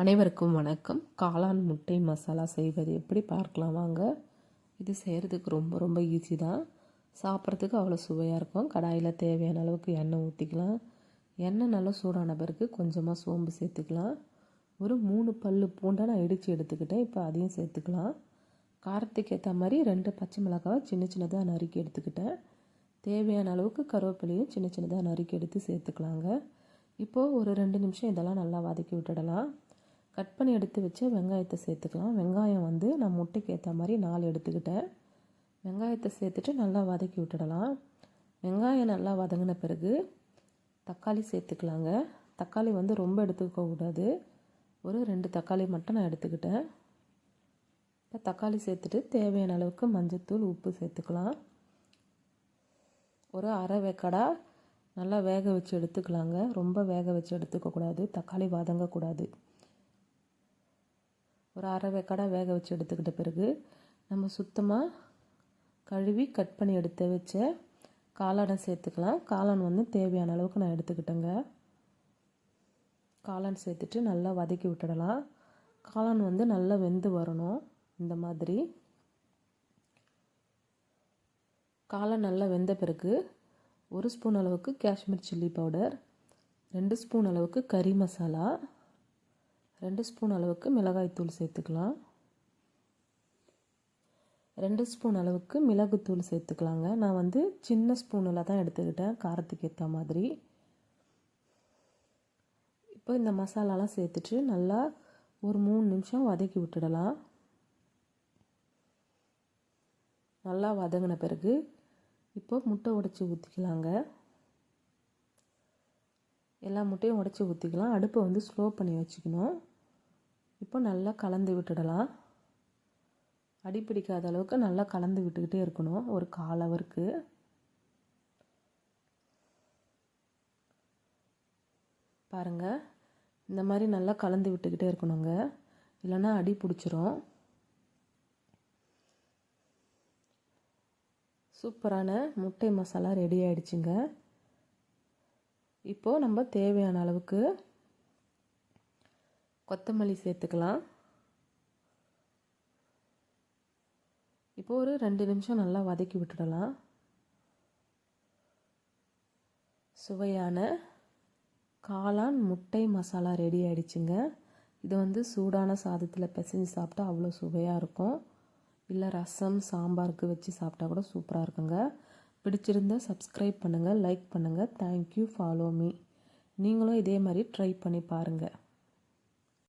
அனைவருக்கும் வணக்கம். காளான் முட்டை மசாலா செய்வது எப்படி பார்க்கலாம் வாங்க. இது செய்கிறதுக்கு ரொம்ப ஈஸி தான். சாப்பிட்றதுக்கு அவ்வளோ சுவையாக இருக்கும். கடாயில் தேவையான அளவுக்கு எண்ணெய் ஊற்றிக்கலாம். எண்ணெய் நல்லா சூடான பிறகு கொஞ்சமாக சோம்பு சேர்த்துக்கலாம். ஒரு 3 பல் பூண்டை நான் இடித்து எடுத்துக்கிட்டேன். இப்போ அதையும் சேர்த்துக்கலாம். காரத்துக்கு ஏற்ற மாதிரி 2 பச்சை மிளகாவை சின்னதாக நறுக்கி எடுத்துக்கிட்டேன். தேவையான அளவுக்கு கருவேப்பிலையும் சின்னதாக நறுக்கி எடுத்து சேர்த்துக்கலாங்க. இப்போது ஒரு 2 நிமிஷம் இதெல்லாம் நல்லா வதக்கி விட்டுடலாம். கட் பண்ணி எடுத்து வச்ச வெங்காயத்தை சேர்த்துக்கலாம். வெங்காயம் நான் முட்டைக்கு ஏற்ற மாதிரி 4 எடுத்துக்கிட்டேன். வெங்காயத்தை சேர்த்துட்டு நல்லா வதக்கி விட்டுடலாம். வெங்காயம் நல்லா வதங்கின பிறகு தக்காளி சேர்த்துக்கலாங்க. தக்காளி ரொம்ப எடுத்துக்க கூடாது. ஒரு 2 தக்காளி மட்டும் நான் எடுத்துக்கிட்டேன். இப்போ தக்காளி சேர்த்துட்டு தேவையான அளவுக்கு மஞ்சத்தூள், உப்பு சேர்த்துக்கலாம். ஒரு அரை வேக்காடா நல்லா வேக வச்சு எடுத்துக்கலாங்க. ரொம்ப வேக வச்சு எடுத்துக்கக்கூடாது, தக்காளி வதங்கக்கூடாது. ஒரு அரை வேக்காடா வேக வச்சு எடுத்துக்கிட்ட பிறகு நம்ம சுத்தமாக கழுவி கட் பண்ணி எடுத்து வச்ச காளானை சேர்த்துக்கலாம். காளான் தேவையான அளவுக்கு நான் எடுத்துக்கிட்டேங்க. காளான் சேர்த்துட்டு நல்லா வதக்கி விட்டுடலாம். காளான் நல்லா வெந்து வரணும். இந்த மாதிரி காளான் நல்லா வெந்த பிறகு 1 ஸ்பூன் அளவுக்கு காஷ்மீர் சில்லி பவுடர், 2 ஸ்பூன் அளவுக்கு கறி மசாலா, 2 ஸ்பூன் அளவுக்கு மிளகாய்த்தூள் சேர்த்துக்கலாம். 2 ஸ்பூன் அளவுக்கு மிளகுத்தூள் சேர்த்துக்கலாங்க. நான் சின்ன ஸ்பூனில் தான் எடுத்துக்கிட்டேன், காரத்துக்கு ஏற்ற மாதிரி. இப்போ இந்த மசாலாலாம் சேர்த்துட்டு நல்லா ஒரு 3 நிமிஷம் வதக்கி விட்டுடலாம். நல்லா வதங்கின பிறகு இப்போ முட்டை உடைச்சி ஊற்றிக்கலாங்க. எல்லா முட்டையும் உடைச்சி ஊற்றிக்கலாம். அடுப்பை ஸ்லோ பண்ணி வச்சுக்கணும். இப்போ நல்லா கலந்து விட்டுடலாம். அடி பிடிக்காத அளவுக்கு நல்லா கலந்து விட்டுக்கிட்டே இருக்கணும். ஒரு 1/4 ஹவருக்கு. பாருங்கள், இந்த மாதிரி நல்லா கலந்து விட்டுக்கிட்டே இருக்கணுங்க, இல்லைன்னா அடி பிடிச்சிரும். சூப்பரான முட்டை மசாலா ரெடி ஆயிடுச்சுங்க. இப்போது நம்ம தேவையான அளவுக்கு கொத்தமல்லி சேர்த்துக்கலாம். இப்போ ஒரு 2 நிமிஷம் நல்லா வதக்கி விட்டுடலாம். சுவையான காளான் முட்டை மசாலா ரெடி ஆயிடுச்சுங்க. இது சூடான சாதத்தில் பிசைஞ்சு சாப்பிட்டா அவ்வளோ சுவையாக இருக்கும். இல்லை ரசம், சாம்பாருக்கு வச்சு சாப்பிட்டா கூட சூப்பராக இருக்குங்க. பிடிச்சிருந்தா சப்ஸ்கிரைப் பண்ணுங்கள், லைக் பண்ணுங்கள். Thank you, follow me. நீங்களும் இதே மாதிரி ட்ரை பண்ணி பாருங்கள்.